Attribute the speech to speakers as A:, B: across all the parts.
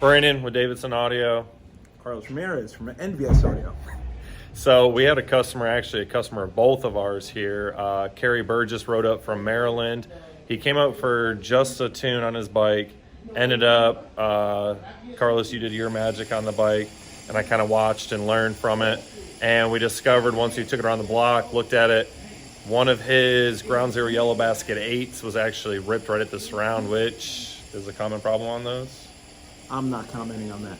A: Brandon with Davidson Audio.
B: Carlos Ramirez from NVS Audio.
A: So we had a customer of both of ours here. Kerry Burgess rode up from Maryland. He came out for just a tune on his bike. Ended up, Carlos, you did your magic on the bike, and I kind of watched and learned from it. And we discovered once he took it around the block, looked at it, one of his Ground Zero Yellow Basket 8s was actually ripped right at the surround, which is a common problem on those.
B: I'm not commenting on that.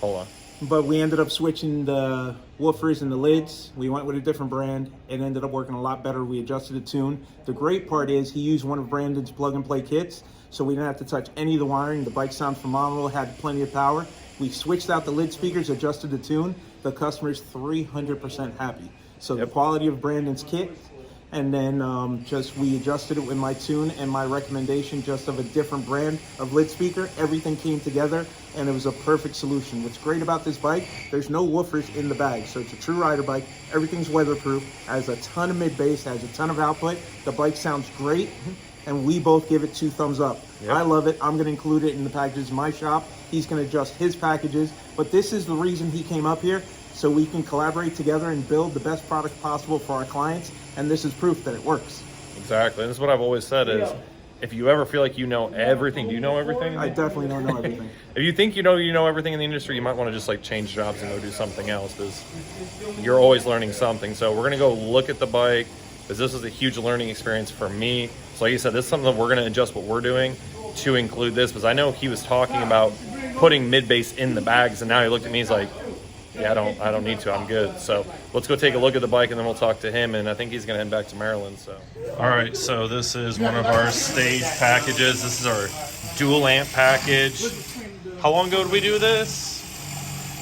A: Hold on.
B: But we ended up switching the woofers and the lids. We went with a different brand. It ended up working a lot better. We adjusted the tune. The great part is he used one of Brandon's plug-and-play kits, so we didn't have to touch any of the wiring. The bike sounds phenomenal, had plenty of power. We switched out the lid speakers, adjusted the tune. The customer's 300% happy. So the quality of Brandon's kit, and then we adjusted it with my tune and my recommendation just of a different brand of lid speaker. Everything came together and it was a perfect solution. What's great about this bike, there's no woofers in the bag. So it's a true rider bike. Everything's weatherproof, has a ton of mid bass, has a ton of output. The bike sounds great and we both give it 2 thumbs up. Yep. I love it. I'm gonna include it in the packages in my shop. He's gonna adjust his packages, but this is the reason he came up here, so we can collaborate together and build the best product possible for our clients. And this is proof that it works.
A: Exactly. And this is what I've always said is, if you ever feel like you know everything, do you know everything?
B: I definitely don't know everything.
A: If you think you know everything in the industry, you might want to just like change jobs and go do something else, because you're always learning something. So we're gonna go look at the bike, because this is a huge learning experience for me. So like you said, this is something that we're gonna adjust what we're doing to include this, because I know he was talking about putting mid bass in the bags, and now he looked at me, he's like, yeah, I don't need to, I'm good. So let's go take a look at the bike and then we'll talk to him, and I think he's gonna head back to Maryland. So all right, so this is one of our stage packages. This is our dual amp package. How long ago did we do this?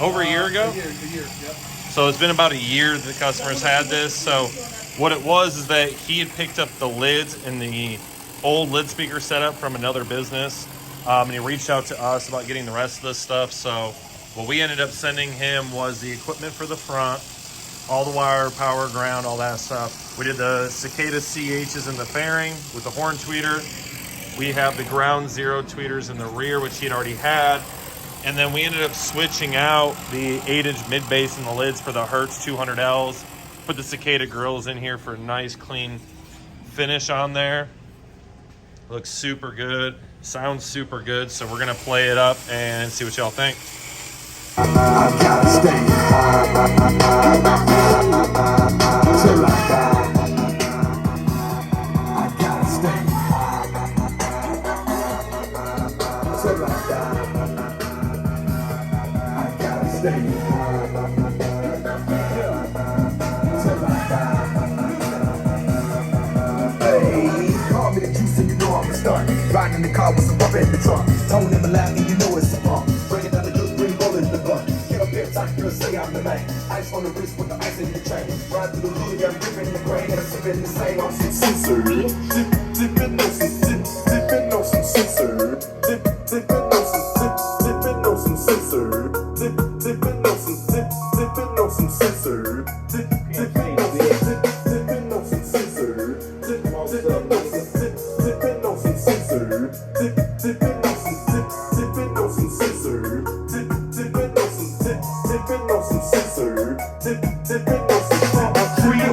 A: Over a year ago?
C: A year, yep.
A: So it's been about a year that the customers had this. So what it was is that he had picked up the lids in the old lid speaker setup from another business, and he reached out to us about getting the rest of this stuff. So what we ended up sending him was the equipment for the front, all the wire, power, ground, all that stuff. We did the Cicada CHs in the fairing with the horn tweeter. We have the Ground Zero tweeters in the rear, which he'd already had. And then we ended up switching out the 8-inch mid bass in the lids for the Hertz 200Ls. Put the Cicada grills in here for a nice clean finish on there. Looks super good, sounds super good. So we're gonna play it up and see what y'all think.
D: I gotta stay till I die. I gotta stay till I die. I gotta stay till I die. Hey, call me the juice and you know I'm a star. Riding in the car with some rubber in the trunk. Tone in my lap and you know it's a pump. Breaking down the good green roll in the blunt. Get up here, time girl, say I'm the man. Ice on the wrist with the ice in the chain. Ride through the hood, I'm ripping the grain. And I'm sipping the same on some scissor. Dipping on some scissor. Dipping on some scissor. Dipping on some scissor. Dipping on some scissor. Dipping on some scissor. Dipping on some scissor. Dipping on some scissor.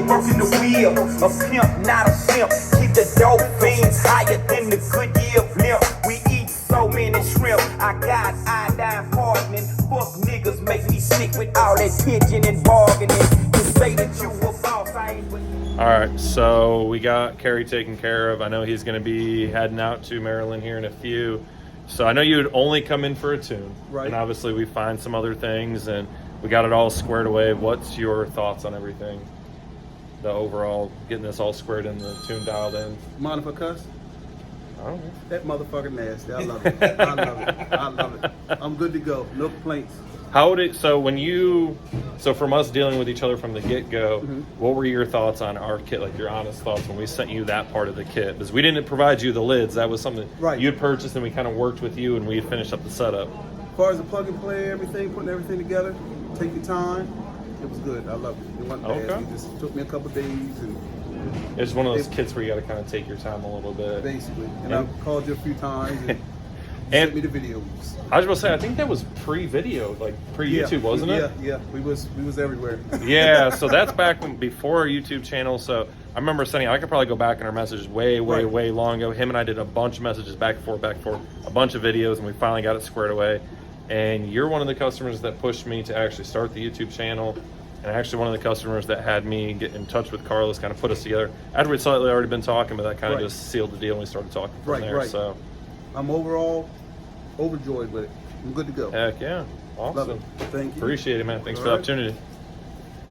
E: Working the wheel, a pimp, not a simp. Keep the dope fiends higher than the Goodyear blimp. We eat so many shrimp. I got iodine hardening. Fuck niggas make me sick with all that pitching and bargaining. You say that you a boss, I ain't with you.
A: All right, so we got Kerry taken care of. I know he's gonna be heading out to Maryland here in a few. So I know you would only come in for a tune.
B: Right.
A: And obviously we find some other things and we got it all squared away. What's your thoughts on everything? The overall, getting this all squared in, the tune dialed in.
C: Mind if I cuss?
A: I don't know.
C: That motherfucker nasty. I love it. I love it. I love it. I'm good to go. No complaints.
A: How would it, so from us dealing with each other from the get-go, what were your thoughts on our kit, like your honest thoughts when we sent you that part of the kit? Because we didn't provide you the lids. That was something you'd purchased and we kind of worked with you and we had finished up the setup.
C: As far as the plug and play, everything, putting everything together, take your time. It was good. I love it. It wasn't bad. It just took me a couple days and
A: It's one of those kits where you got to kind of take your time a little bit.
C: Basically. And I've called you a few times. And sent me the videos.
A: I was going to say, I think that was pre-video, like pre-YouTube, wasn't it?
C: Yeah, we was everywhere.
A: Yeah, so that's back when, before our YouTube channel. So I remember sending, I could probably go back in our messages way long ago. Him and I did a bunch of messages back and forth, a bunch of videos, and we finally got it squared away. And you're one of the customers that pushed me to actually start the YouTube channel, and actually one of the customers that had me get in touch with Carlos, kind of put us together. After we'd slightly already been talking, but that kind of just sealed the deal, and we started talking from there. So
C: I'm overall overjoyed with it. I'm good to go.
A: Heck yeah. Awesome.
C: Love it. Thank you.
A: Appreciate it, man. Thanks
C: All
A: for the
C: right.
A: opportunity.